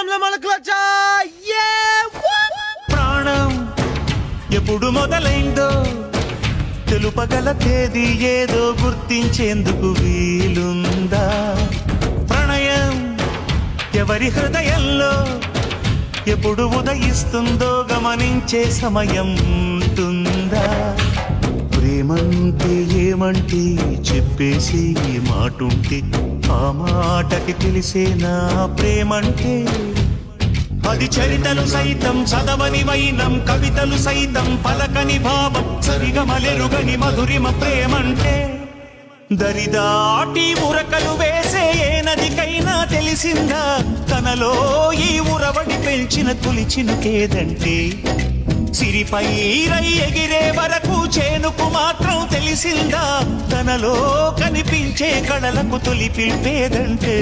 టైంలో మనకు ప్రాణం ఎప్పుడు మొదలైందో తెలుపగల తేదీ ఏదో గుర్తించేందుకు వీలుందా? ప్రణయం ఎవరి హృదయంలో ఎప్పుడు ఉదయిస్తుందో గమనించే సమయం ఉంటుందా? ప్రేమంటే ఏమంటే చెప్పేసి మాటుంటే ఆ మాటకి తెలిసేనా ప్రేమంటే? అది చరితలు సైతం చదవని వైనం, కవితలు సైతం పలకని భావం, సరిగమలెరుగని మధురిమ ప్రేమంటే. దరిదాటి ఉరకలు వేసే ఏ నదికైనా తెలిసిందా తనలో ఈ ఉరవడి పెంచిన తొలిచినుకేదంటే? సిరిపై రై ఎగిరే వరకు చేనుకు మాత్రం తెలిసిందా తనలో కనిపించే కళలకు తొలి పిలిపేదంటే?